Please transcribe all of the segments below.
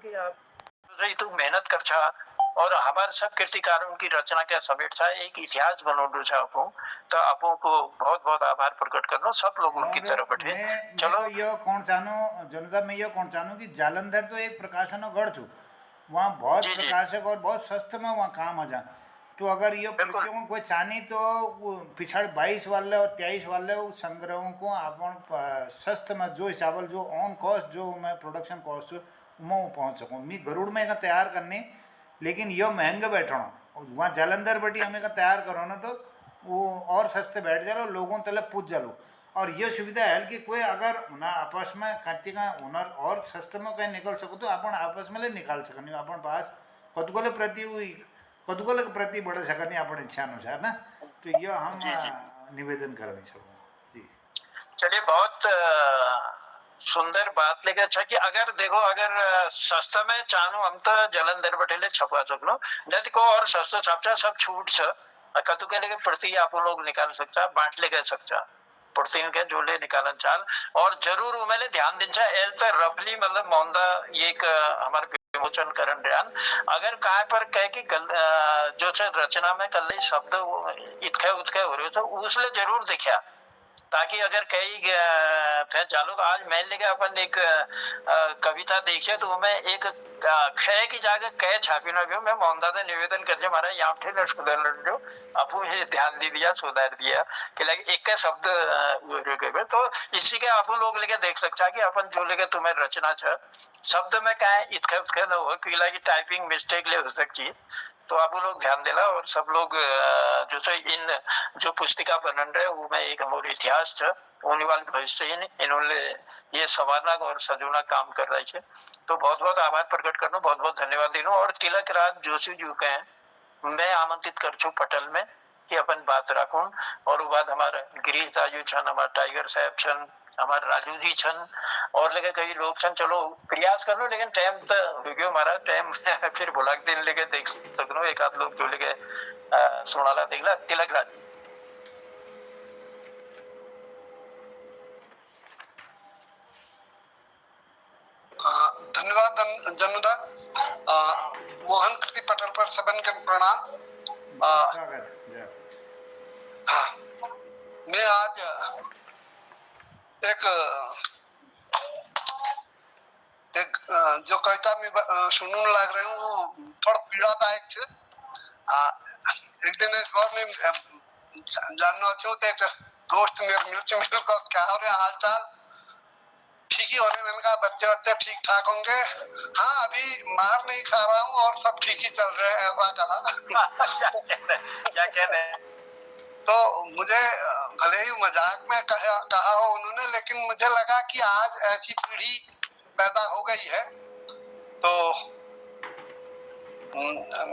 की आप तू मेहनत कर छा और हमारे सब कीर्तिकारों की रचना के समेट छा एक इतिहास बनोडो छा आपो तो आपो को बहुत बहुत आभार प्रकट करनो सब लोग उनकी और तरफ बैठे मैं चलो। तो यो कौन चाहूँ जनता में यो कौन चाहूँ कि जालंधर तो एक प्रकाशन गढ़ छू वहाँ बहुत जी जी प्रकाशक और बहुत सस्ते में वहाँ काम आ जा तो अगर यो बिल्कुल प्रतियों कोई चाहनी तो वो पिछड़ 22 वाले और 23 वाले संग्रहों को अपन सस्ते में जो हिसाब जो ऑन कॉस्ट जो मैं प्रोडक्शन कॉस्ट मैं पहुँच सकूँ मैं गरुड़ में का तैयार करने लेकिन यो महंगे बैठना वहाँ जालंधर बटी हमें का तैयार करो ना तो वो और सस्ते बैठ जालो लोगों तले पूछ जालो और ये सुविधा है कि कोई अगर ना आपस में खाती का हुनर और सस्ते में कहीं निकल सको तो अपन आपस में ले निकाल सकनी अपन पास कतुगल प्रति हुई कतुगल के प्रति बढ़ सकनी अपन इच्छा अनुसार ना तो ये हम जी जी निवेदन करनी सकूँ जी। चलिए बहुत सुंदर बात लेके अच्छा कि अगर देखो अगर सस्ता में चाहनो हम तो जलंधर बटेले छपवा सकनो नहीं को और सस्ता छापचा सब छूट छ कतु के लेके प्रति आप लोग निकाल सकता बांट ले सकता प्रति के जोले निकालन चाल और जरूर उमेले ध्यान दिन एल पे रफली मतलब मौंदा एक हमारे विमोचन करण ध्यान अगर काय पर कह कि जो रचना में कल शब्द इतके उतके हो रहे तो उसले जरूर देखा ताकि अगर कई चालू तो आज मान लेके अपन एक कविता देखिए तो मैं एक ख की जगह कै छापी ना मैं मोहनदास ने निवेदन कर मारा यहाँ थे सुधार जो अपू ये ध्यान दे दिया सुधार दिया कि लगे एक का शब्द तो इसी के आप लोग लेके देख सकता कि अपन जो लेके तुम्हें रचना छ शब्द में क्या इतके उतके न हो कि लगी टाइपिंग मिस्टेक ले हो सकती है तो आप लोग ध्यान देला और सब लोग जो से इन जो पुस्तिका बनन रहे वो में एक हमारे इतिहास था होने वाले भविष्य इन्होंने ये संवारना और सजोना काम कर रहे थे तो बहुत बहुत आभार प्रकट करना बहुत बहुत धन्यवाद देनो और तिलक राज जोशी जी के मैं आमंत्रित कर छू पटल में कि अपन बात रखूं और बाद हमारे गिरीश दाजू छन हमारे टाइगर साहब छन हमारे राजू जी छन और लेके कई लोग छन चलो प्रयास कर लो लेकिन टाइम तो हो गयो हमारा टाइम फिर बुला दिन लेके देख सकनो एक आध लोग जो लेके सुनाला देखला तिलक राज धन्यवाद जन्मदा मोहन कृति पटल पर सबन के प्रणाम। मैं आज एक एक जो कविता में सुनने लग रहे हूँ वो थोड़ा पीड़ादायक है। एक दिन इस बार में जानना चाहूँ एक दोस्त मेरे मिल को क्या हो रहा हाल चाल ठीक ही हो रहे मैंने कहा बच्चे बच्चे ठीक ठाक होंगे हाँ अभी मार नहीं खा रहा हूँ और सब ठीक ही चल रहे हैं ऐसा कहा क्या कहने तो मुझे भले ही मजाक में कहा हो उन्होंने लेकिन मुझे लगा कि आज ऐसी पीढ़ी पैदा हो गई है तो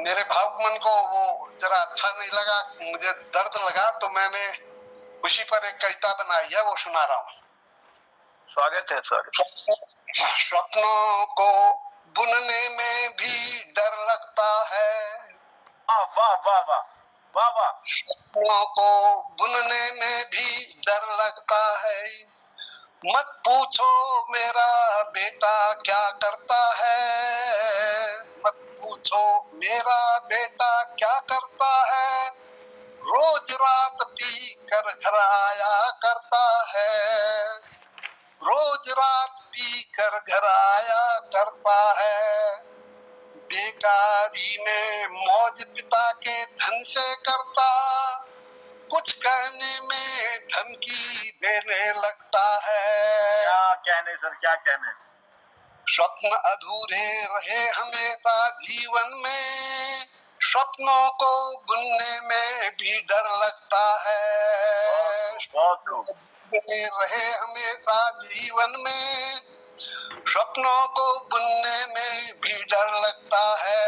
मेरे भावुक मन को वो जरा अच्छा नहीं लगा मुझे दर्द लगा तो मैंने उसी पर एक कविता बनाई है वो सुना रहा हूँ। स्वागत है स्वागत। स्वप्नों को बुनने में भी डर लगता है वाह वाह वाह वाह वाह वाह स्वप्नों को बुनने में भी डर लगता है मत पूछो मेरा बेटा क्या करता है मत पूछो मेरा बेटा क्या करता है रोज रात पी कर घर आया करता है रोज रात पी कर घर आया करता है बेकारी में मौज पिता के धन से करता कुछ कहने में धमकी देने लगता है क्या कहने सर क्या कहने स्वप्न अधूरे रहे हमेशा जीवन में स्वप्नों को बुनने में भी डर लगता है बहुत रहे हमेशा जीवन में स्वप्नों को बुनने में भी डर लगता है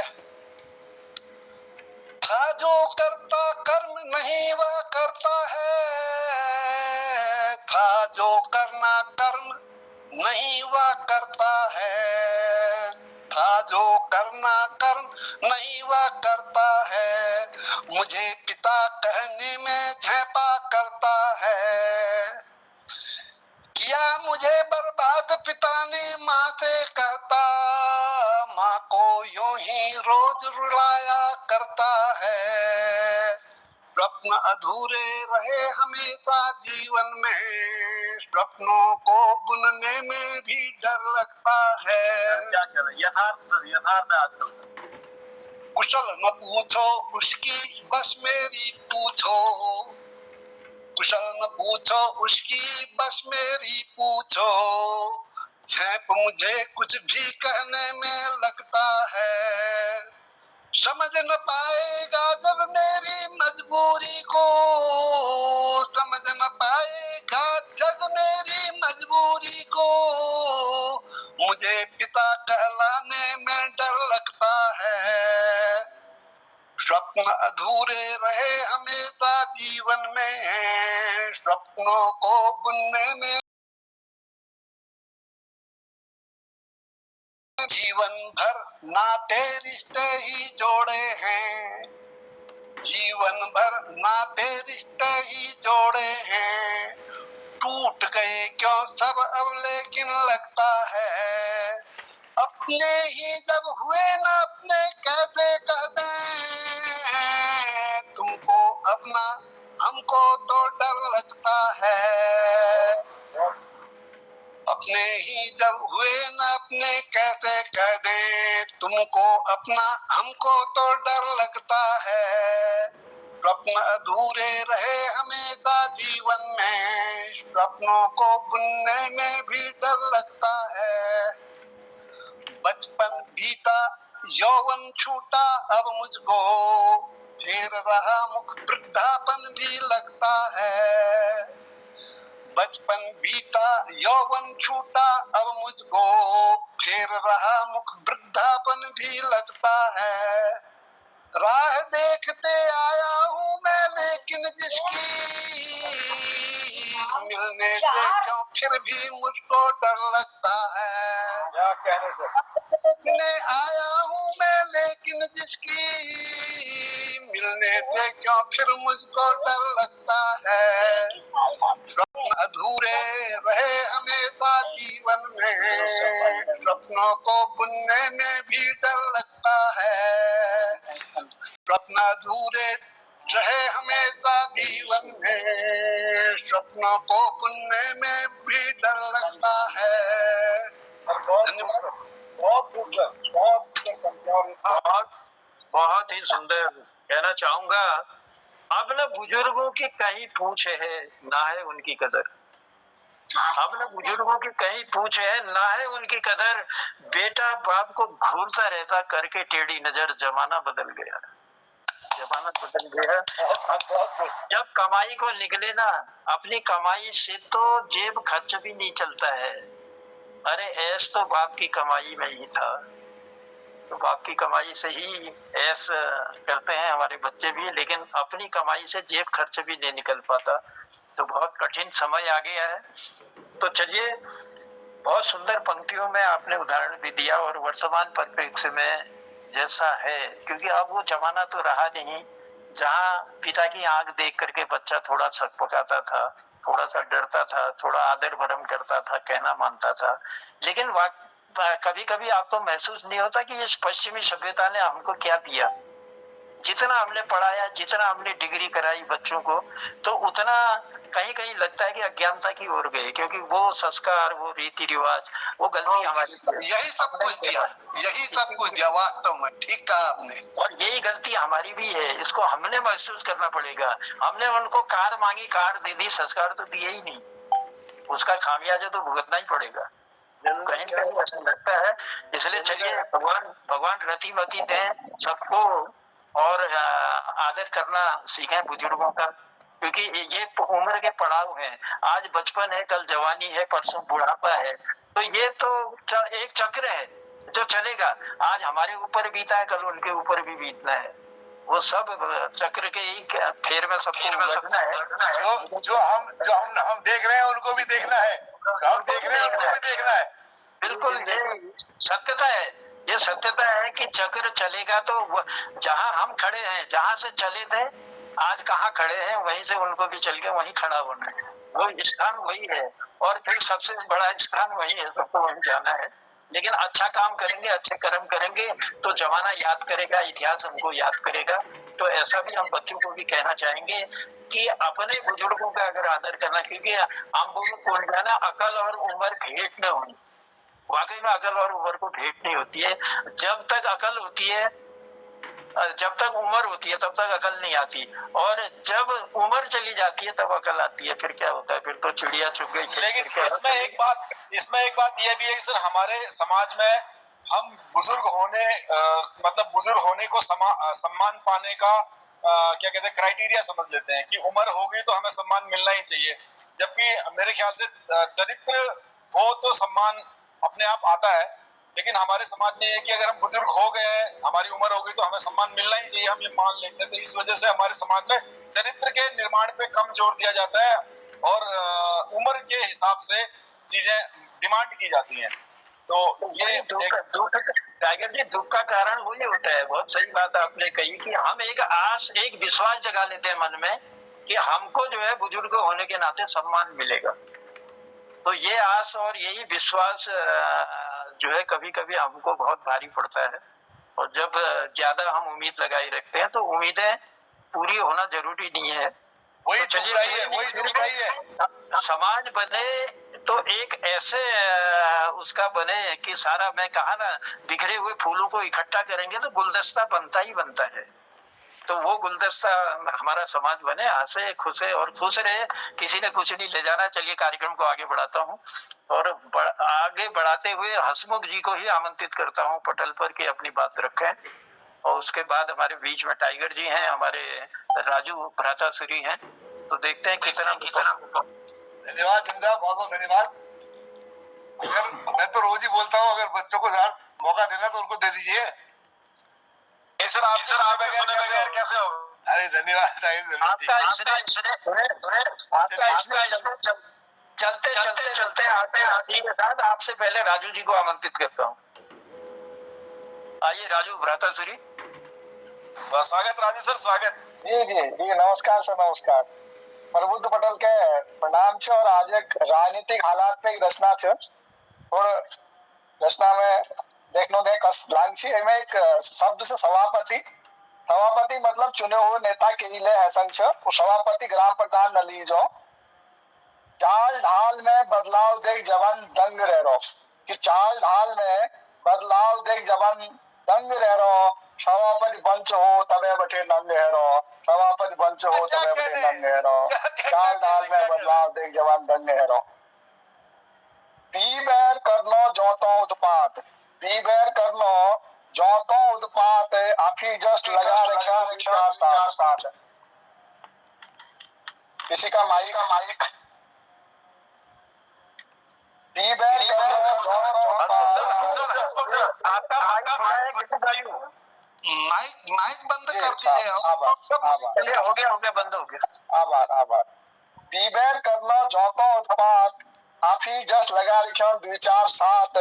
था जो करता कर्म नहीं वह करता है था जो करना कर्म नहीं वह करता है था जो करना कर्म नहीं वह करता है मुझे पिता कहने में झेपा करता है किया मुझे बर्बाद पिता ने माँ से कहता रोज रुलाया करता है। स्वप्न अधूरे रहे हमेशा जीवन में, स्वप्नों को बुनने में भी डर लगता है। क्या करें, यथार्थ है आजकल। कुशल न पूछो उसकी बस मेरी पूछो, कुशल न पूछो उसकी बस मेरी पूछो। छेप मुझे कुछ भी कहने में लगता है, समझ न पाएगा जब मेरी मजबूरी को, समझ न पाएगा जब मेरी मजबूरी को। मुझे पिता कहलाने में डर लगता है। स्वप्न अधूरे रहे हमेशा जीवन में, स्वप्नों को बुनने में जीवन भर नाते रिश्ते ही जोड़े हैं, जीवन भर नाते रिश्ते ही जोड़े हैं। टूट गए क्यों सब अब लेकिन लगता है, अपने ही जब हुए ना अपने कैसे कह दें तुमको अपना, हमको तो डर लगता है। अपने ही जब हुए न अपने कैसे कह दें तुमको अपना, हमको तो डर लगता है। स्वप्न अधूरे रहे हमेशा जीवन में, स्वप्नों को बुनने में भी डर लगता है। बचपन बीता यौवन छूटा अब मुझको, फिर रहा मुख वृद्धापन भी लगता है। बचपन बीता यौवन छूटा अब मुझको, फिर रहा मुख वृद्धापन भी लगता है। राह देखते आया हूँ मैं लेकिन जिसकी, मिलने से क्यों फिर भी मुझको डर लगता है। क्या कहने से देखने आया हूँ मैं लेकिन जिसकी, मिलने से क्यों फिर मुझको डर लगता है। स्वप्न अधूरे रहे हमेशा जीवन में, स्वप्नों को बुनने में भी डर लगता है। स्वप्न अधूरे रहे हमेशा जीवन में, स्वप्नों को बुनने में भी डर लगता है। धन्यवाद। बहुत खूब सर, बहुत सुंदर पंक्ति। और बहुत ही सुंदर। कहना चाहूंगा अब न बुजुर्गों की कहीं पूछ है ना है उनकी कदर, अब न बुजुर्गों की कहीं पूछ है ना है उनकी कदर। बेटा बाप को घूरता रहता करके टेढ़ी नजर, जमाना बदल गया, जमाना बदल गया। जब कमाई को निकले ना, अपनी कमाई से तो जेब खर्च भी नहीं चलता है। अरे ऐस तो बाप की कमाई में ही था, तो बाप की कमाई से ही ऐस करते हैं हमारे बच्चे भी, लेकिन अपनी कमाई से जेब खर्च भी नहीं निकल पाता। तो बहुत कठिन समय आ गया है। तो चलिए, बहुत सुंदर पंक्तियों में आपने उदाहरण भी दिया, और वर्तमान परिप्रेक्ष्य में जैसा है, क्योंकि अब वो जमाना तो रहा नहीं जहाँ पिता की आंख देख करके बच्चा थोड़ा सकपकाता था, थोड़ा सा डरता था, थोड़ा आदर भरम करता था, कहना मानता था। लेकिन कभी कभी आपको महसूस नहीं होता कि इस पश्चिमी सभ्यता ने हमको क्या दिया। जितना हमने पढ़ाया, जितना हमने डिग्री कराई बच्चों को, तो उतना कहीं कहीं लगता है कि अज्ञानता की ओर गए, क्योंकि वो संस्कार, वो रीति रिवाज, वो गलती हमारी, यही सब कुछ दिया, यही सब कुछ दिया वास्तव में। ठीक कहा आपने। और यही गलती हमारी भी है, इसको हमने महसूस करना पड़ेगा। हमने उनको कार मांगी, कार दे दी, संस्कार तो दिए ही नहीं, उसका खामियाजा तो भुगतना ही पड़ेगा। कहीं कहीं ऐसा लगता है। इसलिए चलिए, भगवान रति मति दें सबको, और आदर करना सीखें बुजुर्गों का, क्योंकि ये उम्र के पड़ाव हैं। आज बचपन है, कल जवानी है, परसों बुढ़ापा है। तो ये तो एक चक्र है जो चलेगा। आज हमारे ऊपर बीता है, कल उनके ऊपर भी बीतना है। वो सब चक्र के ही फेर में सबको उलझना है। जो हम देख रहे हैं उनको भी देखना है, हम देख रहे हैं उनको भी देखना है। बिल्कुल, ये सत्यता है। ये सत्यता है कि चक्र चलेगा, तो जहां हम खड़े हैं, जहां से चले थे, आज कहाँ खड़े हैं, वहीं से उनको भी चल के वहीं खड़ा होना है। वो स्थान वही है, और फिर सबसे बड़ा स्थान वही है, सबको वहीं जाना है। लेकिन अच्छा काम करेंगे, अच्छे कर्म करेंगे तो जमाना याद करेगा, इतिहास हमको याद करेगा। तो ऐसा भी हम बच्चों को भी कहना चाहेंगे कि अपने बुजुर्गों का अगर आदर करना, क्योंकि हम बोल जाना अकल और उम्र भेंट न होनी। वाकई में अकल और उम्र को भेंट नहीं होती है। जब तक अकल होती है, जब तक उम्र होती है तब तक अकल नहीं आती, और जब उम्र चली जाती है तब अकल आती है। फिर क्या होता है, फिर तो चिड़िया चुग गई। लेकिन इसमें एक बात यह भी है कि सर हमारे समाज में हम बुजुर्ग होने मतलब बुजुर्ग होने को सम्मान पाने का क्या कहते हैं क्राइटेरिया समझ लेते हैं कि उम्र हो गई तो हमें सम्मान मिलना ही चाहिए, जबकि मेरे ख्याल से चरित्र हो तो सम्मान अपने आप आता है। लेकिन हमारे समाज में ये कि अगर हम बुजुर्ग हो गए हैं, हमारी उम्र हो गई तो हमें सम्मान मिलना ही चाहिए, हम ये मान लेते हैं। तो इस वजह से हमारे समाज में चरित्र के निर्माण पे कम जोर दिया जाता है और उम्र के हिसाब से चीजें डिमांड की जाती हैं। तो ये टाइगर जी, दुख का कारण वही होता है। बहुत सही बात आपने कही कि हम एक आस, एक विश्वास जगा लेते हैं मन में कि हमको जो है बुजुर्ग होने के नाते सम्मान मिलेगा। तो ये आस और यही विश्वास जो है कभी कभी हमको बहुत भारी पड़ता है। और जब ज्यादा हम उम्मीद लगाई रखते हैं तो उम्मीदें पूरी होना जरूरी नहीं है। वही तो चलिए, वही दुखदाई है। समाज बने तो एक ऐसे उसका बने कि सारा, मैं कहा ना, बिखरे हुए फूलों को इकट्ठा करेंगे तो गुलदस्ता बनता ही बनता है। तो वो गुलदस्ता हमारा समाज बने, हंसे खुशे और खुश रहे, किसी ने कुछ नहीं ले जाना। चलिए कार्यक्रम को आगे बढ़ाता हूँ और आगे बढ़ाते हुए हसमुख जी को ही आमंत्रित करता हूँ पटल पर कि अपनी बात रखें। और उसके बाद हमारे बीच में टाइगर जी हैं, हमारे राजू भ्रातासुरी हैं। तो देखते हैं कितना धन्यवाद जिंदा, बहुत बहुत धन्यवाद। अगर मैं तो रोज ही बोलता हूँ अगर बच्चों को मौका देना तो उनको दे दीजिए। सर आप बगैर कैसे हो? अरे धन्यवाद चलते आते के साथ आपसे पहले राजू जी को आमंत्रित करता हूँ। आइए राजू भ्रातासुरी। स्वागत राजू सर, स्वागत। जी जी जी, नमस्कार सर, नमस्कार। प्रबुद्ध पटेल के प्रणाम छे। और आज एक राजनीतिक हालात पे रचना छे और रचना में देखनो देख लाग छी। एमे एक शब्द से सभापति मतलब चुने हुए नेता के लिए हैसन छे। वो सभापति ग्राम प्रधान न लीजो। चाल ढाल में बदलाव देख जवान दंग रह रो कि चाल ढाल में बदलाव देख जवान दंग रह रो। सभापति बंच हो तबे बटे नंग है रो। सभापति बंच हो तबे बटे नंग है रो। चाल ढाल में बदलाव देख जवान दंग है रो। पी बैर करनो जोतो उत्पात, पी बैर करनो जोतो उत्पात, आखी जस्ट लगा रखा विचार साथ। किसी का माइक पी बैर आपका माइक खुला है किसी भाई? माइक बंद कर दीजिए। हो गया बंद हो गया। आभार। पीबेर करना जोतो उत्पात, आफी जस लगा रखियो विचार साथ।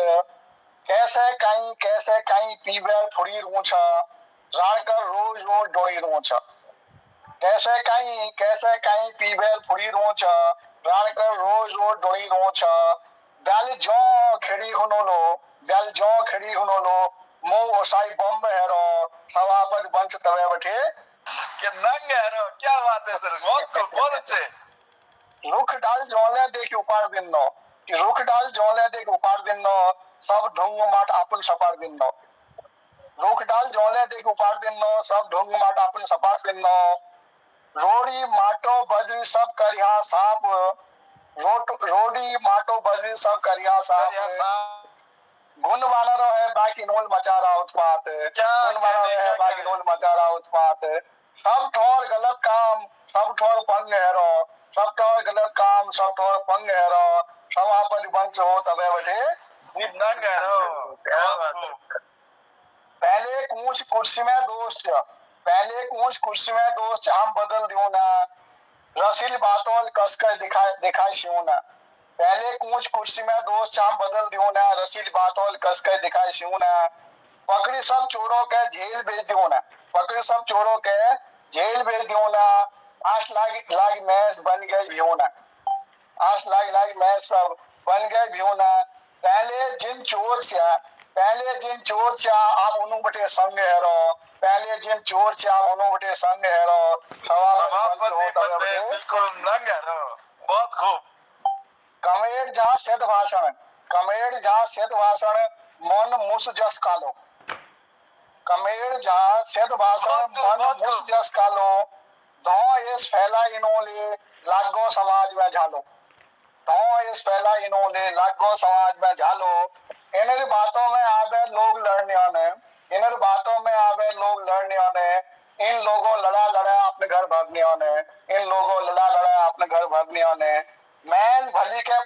कैसे कहीं पीबेर फुड़ी रूछा, राणकर रोज डोई रूछा। कैसे कहीं पीबेर फुड़ी रूछा, राणकर रोज डोई रूछा। बैल जो खड़ी हुनोलो, मुंह ओसाई बम हेरो। सभापति बंच तवे बठे क्या नंग है रो, क्या बात है सर, बहुत अच्छे। रुख डाल जोले देख उपाड़ दिनो, कि रुख डाल जोले देख उपाड़ दिनो, सब ढोंग माट आपन सपाड़ दिनो। रुख डाल जोले देख उपाड़ दिनो, सब ढोंग माट आपन सपाड़ दिनो। रोड़ी माटो बजरी सब करिया साप, रोड़ी माटो बजरी सब करिया साप। गुण वानरो है बाकी नोल मचा रहा उत्पात, गुण वानरो है बाकी नोल मचा रहा उत्पात। सब ठोर गलत काम, सब ठोर पंग हेरो। सब ठोर गलत काम, सब ठोर पंग हेरो। सभापति बंच हो तबे बटे नंग है रो। पहले कूच कुर्सी में दोस्त, हम बदल दियो ना। रसील बातों कस कर दिखाई शिव ना। पहले कूच कुर्सी में दोस्त हम बदल दियो ना। रसील बातों कस कर दिखाई शिव ना। पकड़ी सब चोरों के जेल भेज दियो ना। पकड़ी सब चोरों के जेल भेज दियो ना। आश लाग मैस बन गए भियो ना। आश लाग मैस सब बन गए भियो ना। पहले जिन चोर से आप उन्हों बटे संग हेरो, पहले जिन चोर से आप उन्हों बटे संग हेरो, सभापति बने बिल्कुल नंग है रो। बहुत खूब। कमेर जहाँ सिद्ध भाषण मन मुस जस कालो, कमेर जहाँ सिद्ध भाषण मन मुस जस कालो, धौ इस फैला इनोले लागो समाज में झालो, धौ इस फैला इनोले लागो समाज में झालो। इन बातों में आवे लोग लड़ने ने, इन लोगों लड़ा अपने घर भागने ने, मैं भली के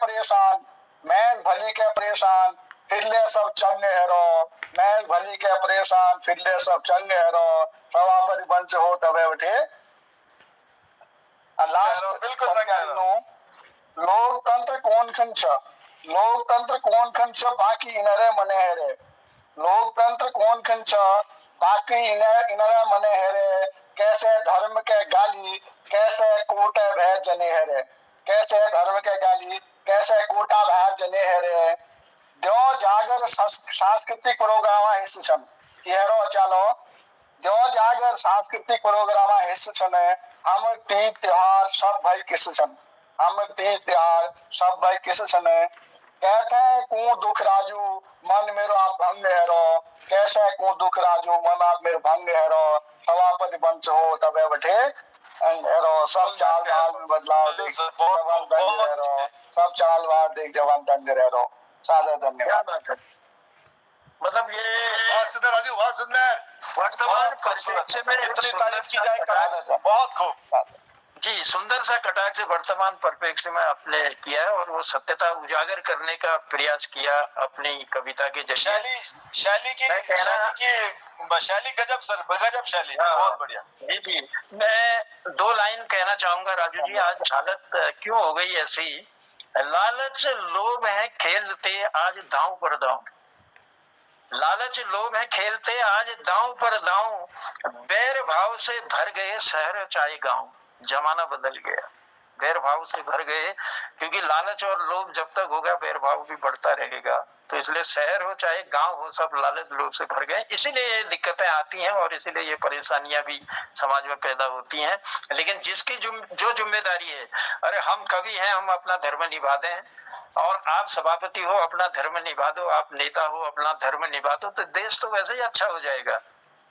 परेशान फिरले सब चंगे हेरो, मैं भली के परेशान फिरले सब चंगे हेरो, सभापति पंच हो तबे उठे। बिल्कुल लोकतंत्र कौन खंच बाकी इनरे मने हेरे, लोकतंत्र कौन खंच बाकी इनरे मने हेरे, कैसे धर्म के गाली कैसे कोटे भय जने हेरे, कैसे धर्म के गाली कैसे कोटा भय जने हेरे। दो जागर सांस्कृतिक प्रोग्राम हिस्सन हेरो चालो, दो जागर सांस्कृतिक प्रोग्राम हिस्सन हम तीज त्योहार सब भाई किस समय कहते हैं को दुख राजू मन मेरो आप भंग हेरो, कैसे को दुख राजू मन आप मेरो भंग हेरो, सभापति पंच हो तबे बठे हेरो, सब चाल बाल में बदलाव देख जवान दंग हेरो, सब चाल बाल देख जवान दंग हेरो। सादर धन्यवाद। मतलब ये बहुत सुंदर राजू, बहुत सुंदर। वर्तमान परिप्रेक्ष्य में इतनी तारीफ की जाए, बहुत खूब जी, सुंदर सा कटाक्ष से वर्तमान परिप्रेक्ष्य में आपने किया है और वो सत्यता उजागर करने का प्रयास किया अपनी कविता के जरिए। शैली गजब सर, गजब शैली, बहुत बढ़िया। जी जी, मैं 2 लाइन कहना चाहूंगा राजू जी। आज हालत क्यों हो गई ऐसी, लालच लोभ है खेलते आज दांव पर दांव, लालच लोभ है खेलते आज दांव पर दांव, बैर भाव से भर गए शहर चाहे गांव, जमाना बदल गया, बैर भाव से भर गए, क्योंकि लालच और लोभ जब तक होगा बैर भाव भी बढ़ता रहेगा। तो इसलिए शहर हो चाहे गांव हो सब लालच लोभ से भर गए, इसीलिए ये दिक्कतें आती हैं और इसीलिए ये परेशानियां भी समाज में पैदा होती हैं। लेकिन जिसकी जो जिम्मेदारी है, अरे हम कवि हैं, हम अपना धर्म निभा दें, और आप सभापति हो अपना धर्म निभा दो, आप नेता हो अपना धर्म निभा दो, तो देश तो वैसे ही अच्छा हो जाएगा।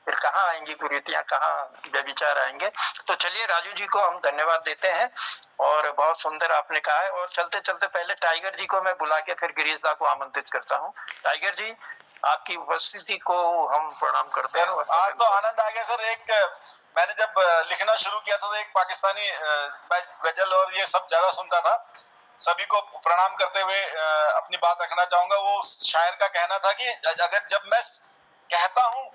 फिर कहाँ आएंगी कुरीतियां, कहाँ व्यभिचार आएंगे। तो चलिए राजू जी को हम धन्यवाद देते हैं और बहुत सुंदर आपने कहा है। और चलते चलते पहले टाइगर जी को मैं बुला के फिर गिरीश दा को आमंत्रित करता हूँ। टाइगर जी, आपकी उपस्थिति को हम प्रणाम करते हैं। आज तो आनंद आ गया सर। एक मैंने जब लिखना शुरू किया था तो एक पाकिस्तानी मैं गजल और ये सब ज्यादा सुनता था। सभी को प्रणाम करते हुए अपनी बात रखना चाहूंगा। वो शायर का कहना था कि अगर जब मैं कहता हूँ,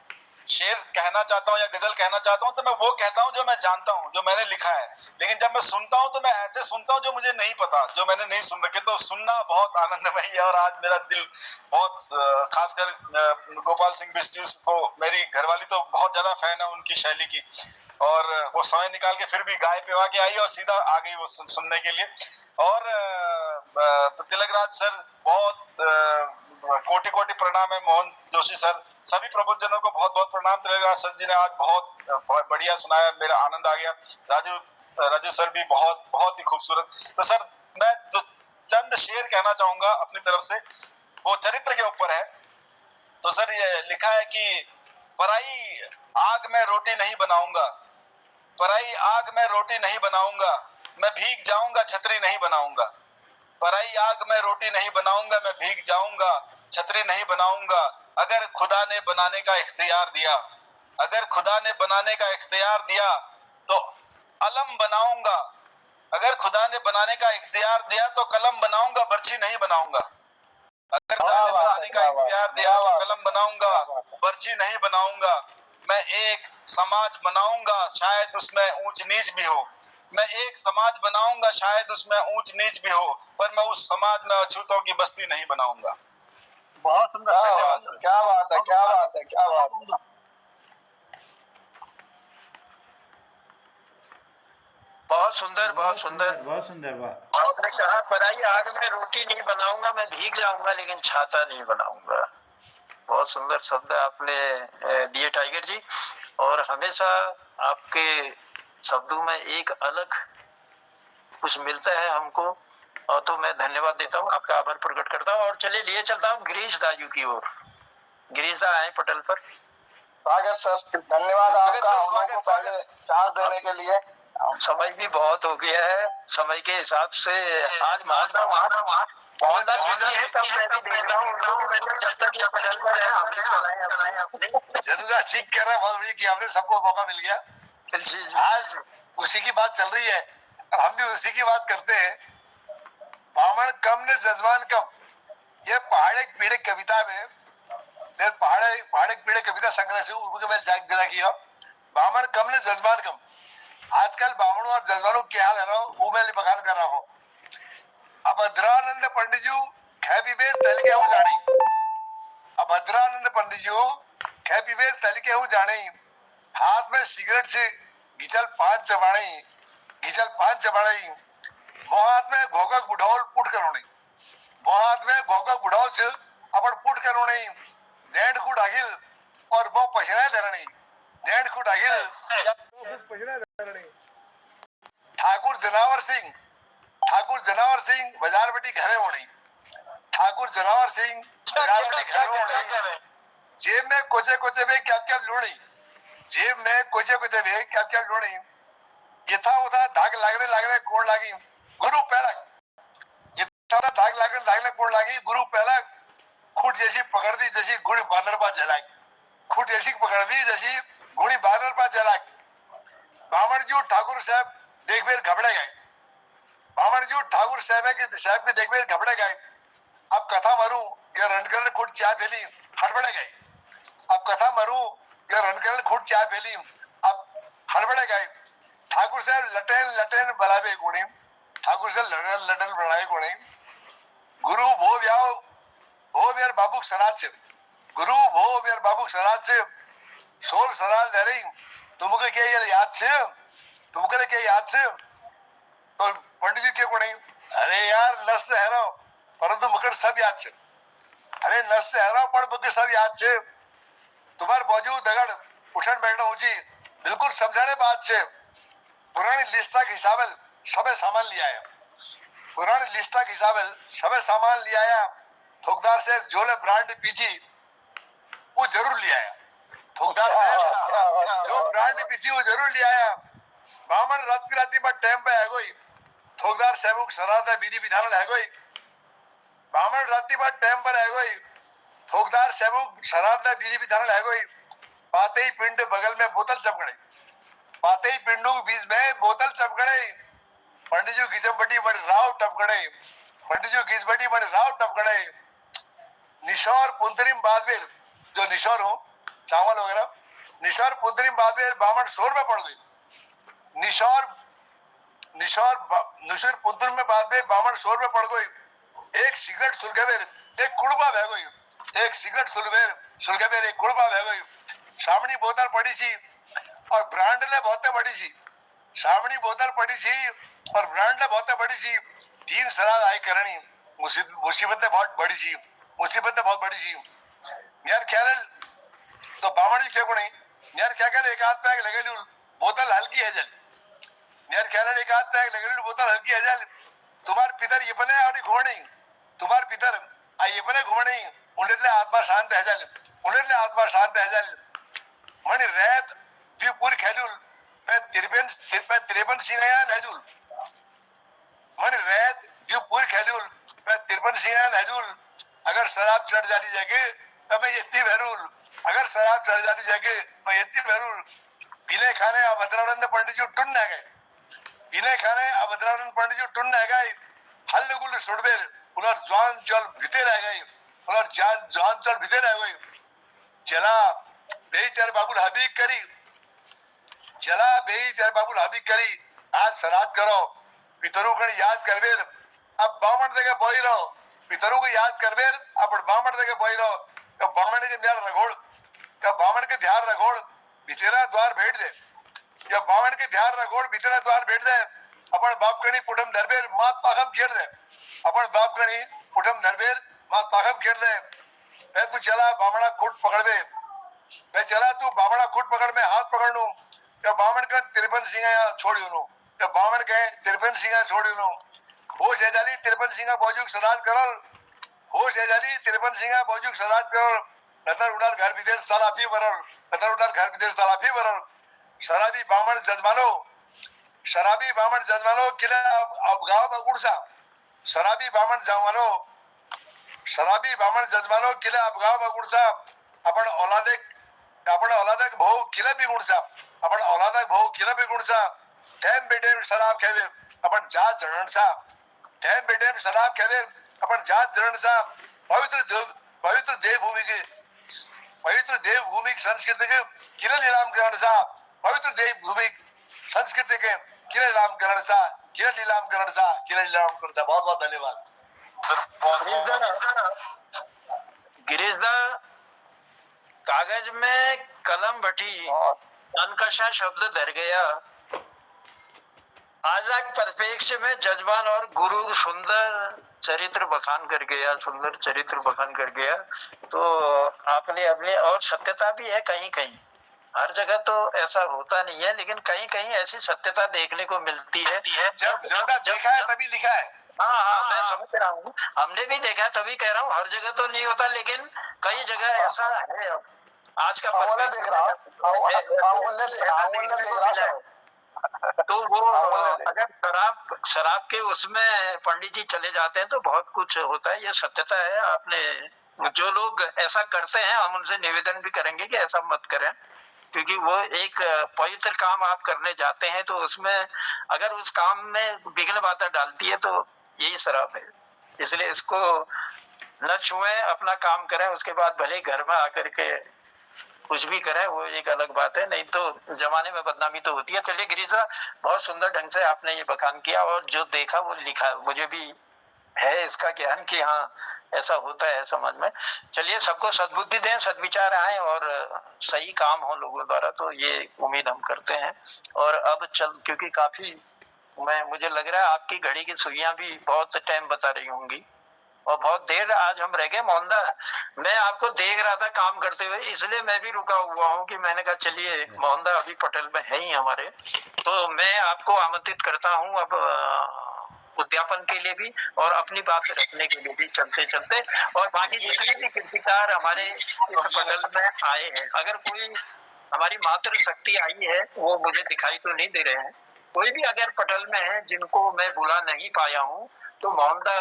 शेर कहना चाहता हूँ या गजल कहना चाहता हूँ, तो मैं वो कहता हूँ जो मैं जानता हूँ, जो मैंने लिखा है। लेकिन जब मैं सुनता हूँ तो मैं ऐसे सुनता हूँ जो मुझे नहीं पता, जो मैंने नहीं सुन रखे। तो सुनना बहुत आनंदमय है। और आज मेरा दिल बहुत, खासकर गोपाल सिंह बिस्टू को, मेरी घरवाली तो बहुत ज्यादा फैन है उनकी शैली की, और वो समय निकाल के फिर भी गाय पे आके आई और सीधा आ गई वो सुनने के लिए। और तिलक राज सर, बहुत कोटि कोटि प्रणाम है। मोहन जोशी सर, सभी प्रबुद्धजनों को बहुत बहुत प्रणाम। तिलक राज सर जी ने आज बहुत बढ़िया सुनाया, मेरा आनंद आ गया। राजू सर भी बहुत बहुत ही खूबसूरत। तो सर, मैं जो चंद शेर कहना चाहूंगा अपनी तरफ से, वो चरित्र के ऊपर है। तो सर ये लिखा है कि पराई आग में रोटी नहीं बनाऊंगा, पराई आग में रोटी नहीं बनाऊंगा, मैं भीग जाऊंगा छतरी नहीं बनाऊंगा। पराई आग में रोटी नहीं बनाऊंगा, मैं भीग जाऊंगा छतरी नहीं बनाऊंगा। अगर खुदा ने बनाने का इख्तियार दिया, अगर खुदा ने बनाने का इख्तियार दिया तो अलम बनाऊंगा। अगर खुदा ने बनाने का इख्तियार दिया तो कलम बनाऊंगा, बर्छी नहीं बनाऊंगा। अगर खुदा ने बनाने का इख्तियार दिया तो कलम बनाऊंगा, बर्छी नहीं बनाऊंगा। मैं एक समाज बनाऊंगा, शायद उसमें ऊंच नीच भी हो। मैं एक समाज बनाऊंगा, शायद उसमें ऊंच नीच भी हो, पर मैं उस समाज में अछूतों की बस्ती नहीं बनाऊंगा। बहुत सुंदर, धन्यवाद सर। क्या बात है, क्या बात है, क्या बात है। बहुत सुंदर, बहुत सुंदर, बहुत सुंदर बात। आपने उन्होंने कहा पराई आग में रोटी नहीं बनाऊंगा, मैं भीग जाऊंगा लेकिन छाता नहीं बनाऊंगा। बहुत सुंदर शब्द आपने दिए टाइगर जी, और हमेशा आपके शब्दों में एक अलग कुछ मिलता है हमको, और तो मैं धन्यवाद देता हूँ, आपका आभार प्रकट करता हूँ। और चलिए लिए चलता हूँ गिरीश दाजू की ओर। गिरीश दा आए पटल पर। स्वागत सर, धन्यवाद आपका हम लोगों को पहले चांस देने के लिए। समय भी बहुत हो गया है, समय के हिसाब से आज मोहनदास बिजी है, तब मैं भी देख रहा हूँ उनको, मैंने जब तक ये पटल पर है हम चलाए अपने। जरूर ठीक कह रहा है, बहुत बढ़िया कि आपने सबको मौका मिल गया। जी जी, आज उसी की बात चल रही है, हम भी उसी की बात करते हैं। बामण कम ने जजमान कम, ये पहाड़ एक पीड़े कविता में पहाड़ एक पीड़े कविता संग्रह से उनको मैं जाग दिला किया। बामण कम ने जजमान कम, आजकल बामणों और जजमानों के हाल है वो मैं बखान कर रहा हूँ। अभद्रानंद पंडित जी खे पीबे तल के हूँ जानी, अभद्रानंद पंडित जी खे पीबे तल के हूँ जानी, हाथ में सिगरेट से घिचल पान चबाड़ी, वो हाथ में घोघक बुढ़ाओल पुट करोनी, वो हाथ में घोघक बुढ़ाओल से अपन पुट करोनी, डेढ़ फुट आगिल और वो पछना धरनी, डेढ़ फुट आगिल ठाकुर जनावर सिंह बाजार बटी घरे होनी, ठाकुर जनावर सिंह बाजार बटी घरे होनी, जेब में कोचे कोचे में क्या लोड़ी, जेब में कोचे कोचे में क्या लोड़ी, यथा उथा धाग लागने कोण लागी गुरु पहलक, यथा धाग लागने कोण लागी गुरु पहलक, खूट जैसी पकड़ दी जैसी गुणी बानर पा जलाक, खूट जैसी पकड़ दी जैसी गुणी बानर पा जलाक। बामण जी ठाकुर साहब देख बेर घबड़े गए, बामण जी ठाकुर साहब के देख बेर घबड़े गए। अब कथा मरू या रणकर खुद चाय फैली हड़बड़े गए, अब कथा मरू या रणकर खुद चाय फैली अब हड़बड़े गए। ठाकुर साहब लटेन बलावे गुणी, ठाकुर साहब लटन बढ़ाए गुणी, गुरु भो व्यार बाबू सराज से, गुरु भो व्यार बाबू सराज से सोल सराज दे रही, तुमको क्या ये याद से, तुमको क्या याद से, तो पंडित जी क्या गुणी, अरे यार नर्स है ना परंतु मुकट सब याद से, अरे नर्स है ना पर मुकट सब याद से, तुम्हारे बाजू दगड़ उठन बैठना ऊंची बिल्कुल समझाने बात से, पुरानी लिस्टा के हिसाब सबे सामान लिया है, पुरानी लिस्टा के हिसाब सबे सामान लिया है, ठोकदार से जोले ब्रांड पीछी वो जरूर लिया है, ठोकदार से जो ब्रांड पीछी वो जरूर लिया है। बामण राती पर टाइम पे है कोई, ठोकदार साहब सराहता विधि विधान है कोई, बामण राती पर टाइम पर है कोई, ठोकदार साहब सराहता विधि विधान है कोई, पाते ही पिंड बगल में बोतल चमकड़े, पाते ही पिंडू बीच में बोतल चमकड़े, पंडित जी घिचमबटी बड़ी राव टपकड़े, पंडित जी घिचबटी बड़ी राव टपकड़े, निशोर पुंतरिम बादवेर, जो निशोर हो चावल वगैरह, निशोर पुंतरिम बादवेर बामण 100 रुपए पड़ गई, निशोर पुंतरिम में बादवेर बामण 100 रुपए पड़ गई। एक सिगरेट सुलगवेर एक कुड़बा बह गई, एक सिगरेट सुलगवेर एक कुड़बा बह गई। सामनी बोतल पड़ी सी और ब्रांड ले बहुत बड़ी सी, सामनी बोतल पड़ी सी और ब्रांड ले बहुत बड़ी सी, 3 सराद आई करनी, मुसीबतें बहुत बड़ी सी, मुसीबतें बहुत बड़ी सी। यार ख्याल तो बामण जी क्यों नहीं, यार क्या ख्याल एक हाथ पैक लगे लूल बोतल हल्की है जल, यार ख्याल एक हाथ पैक लगे लूल बोतल हल्की है जल, तुम्हारे पितर ये बने और घुमणी, तुम्हारे पितर ये बने घुमणी, उन्हें आत्मा शांत है जल, उन्हें आत्मा शांत है जल। मणि रैत दी पूरी खेलूल मैं 53 सिंह नजूल, मणि रैत दी पूरी खेलूल मैं 53 सिंह नजूल, अगर शराब चढ़ जाती जगह तो मैं इतनी बहरूल, अगर शराब चढ़ जाती जगह मैं इतनी बहरूल। पीने खाने अभद्रानंद पंडित जी टुन न गए, पीने खाने अभद्रानंद पंडित जी टुन न गए, हल्लगुल सुड़बेर उनर जान चल भीते रह गई, उनर जान चल भीते रह गई। चला बेई तेरे बाबुल हबीब करी, चला बेई तेरे बाबुल हबीब करी, आज श्राद्ध करो पितरों को याद करबेर, अब बामण देके बोई रहो, पितरों को याद करबेर अब बामण देके बोई रहो, तो बामण के ध्यान रखोड़, तो बामण के ध्यान रखोड़ भीतरा द्वार भेट दे, जब बामण के ध्यान रखोड़ भीतरा द्वार भेट दे, आपण बाप गणी कुठम दरबेर मात पाखम खेल दे अपन बाप गणी कुठम दरबेर मात पाखम खेल दे मैं तू चला बामणा खुट पकड़ दे मैं चला तू बामणा खुट पकड़ में हाथ पकड़ लूं या बामण का 53 सिंगा छोड़ यूं या बामण के 53 सिंगा छोड़ यूं होश है जाली 53 सिंगा बाजूक सराद करल होश है जाली 53 सिंगा बाजूक सराद करल नतर उड़ार घर विदेश तलाफी वरल नतर उड़ार घर विदेश तलाफी वरल शराबी बामण जजमानो किला अब गाव बगुडसा शराबी बामण जजमानो किला अब गाव बगुडसा आपण औलादक भाऊ किला बिगुडसा आपण औलादक भाऊ किला बिगुडसा टाइम बेटेम शराब खेदे आपण जात जणसा टाइम बेटेम शराब खेदे आपण जात जणसा पवित्र देवभूमि की संस्कृति के किला नीलाम करणसा पवित्र देवभूमि संस्कृति के किला नीलाम करणसा बहुत बहुत धन्यवाद गिरीशदा कागज में कलम बटी अनकशा शब्द धर गया आजाद परिप्रेक्ष में जजमान और गुरु सुंदर चरित्र बखान कर गया तो आपने अपने और सत्यता भी है कहीं कहीं हर जगह तो ऐसा होता नहीं है लेकिन कहीं कहीं ऐसी सत्यता देखने को मिलती है जब देखा है तभी लिखा है हाँ मैं समझ रहा हूँ हमने भी देखा तभी कह रहा हूँ हर जगह तो नहीं होता लेकिन कई जगह ऐसा है अब आज का तो वो अगर शराब के उसमें पंडित जी चले जाते हैं तो बहुत कुछ होता है ये सत्यता है आपने जो लोग ऐसा करते हैं हम उनसे निवेदन भी करेंगे कि ऐसा मत करें क्योंकि वो एक पवित्र काम आप करने जाते हैं तो उसमें अगर उस काम में विघ्न बाधा डालती है तो यही शराब है इसलिए इसको न छुएं अपना काम करें उसके बाद भले घर में आकर के कुछ भी करें वो एक अलग बात है नहीं तो जमाने में बदनामी तो होती है। चलिए गिरीशा बहुत सुंदर ढंग से आपने ये बखान किया और जो देखा वो लिखा मुझे भी है इसका ज्ञान कि हाँ ऐसा होता है समाज में। चलिए सबको सद्बुद्धि दें सद्विचार आए और सही काम हो लोगों द्वारा तो ये उम्मीद हम करते हैं। और अब क्योंकि काफी मुझे लग रहा है आपकी घड़ी की सुइयां भी बहुत टाइम बता रही होंगी और बहुत देर आज हम रह गए मोहनदा मैं आपको देख रहा था काम करते हुए इसलिए मैं भी रुका हुआ हूँ कि मैंने कहा चलिए मोहनदा अभी पटेल में है ही हमारे तो मैं आपको आमंत्रित करता हूँ अब उद्यापन के लिए भी और अपनी बात रखने के लिए भी चलते और बाकी जितने भी कृषिकार हमारे इस पटल में आए हैं अगर कोई हमारी मातृ शक्ति आई है वो मुझे दिखाई तो नहीं दे रहे हैं कोई भी अगर पटल में है जिनको मैं बुला नहीं पाया हूँ तो मोहनदा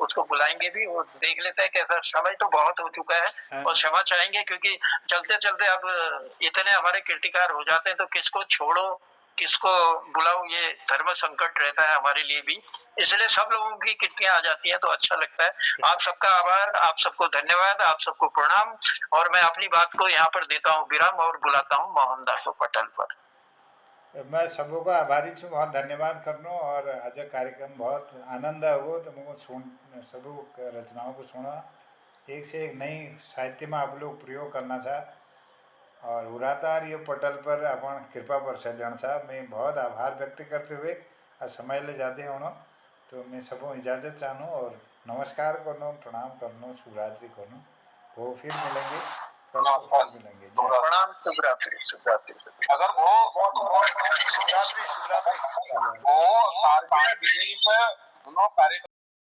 उसको बुलाएंगे भी वो देख लेते हैं कैसा समय तो बहुत हो चुका है और क्षमा चाहेंगे क्योंकि चलते चलते अब इतने हमारे कीर्तिकार हो जाते हैं तो किसको छोड़ो किसको बुलाओ ये धर्म संकट रहता है हमारे लिए भी इसलिए सब लोगों की कीर्तियां आ जाती हैं तो अच्छा लगता है। आप सबका आभार आप सबको धन्यवाद आप सबको प्रणाम और मैं अपनी बात को यहाँ पर देता हूँ विराम और बुलाता हूँ मोहनदा को पटल पर। मैं सबों का आभारी छूँ बहुत धन्यवाद करनो और आज कार्यक्रम बहुत आनंद हुआ तो मुझको सब रचनाओं को सुना एक से एक नई साहित्य में आप लोग प्रयोग करना था और उरातार ये पटल पर अपन कृपा पर सजन साहब मैं बहुत आभार व्यक्त करते हुए आज समय ले जाते होना तो मैं सबों इजाज़त चाहूँ और नमस्कार करनो प्रणाम करनो शुभरात्रि करनो वो फिर मिलेंगे मिलेंगे प्रणाम शुभरात्रि अगर वो शुभरात्रि वो कार्य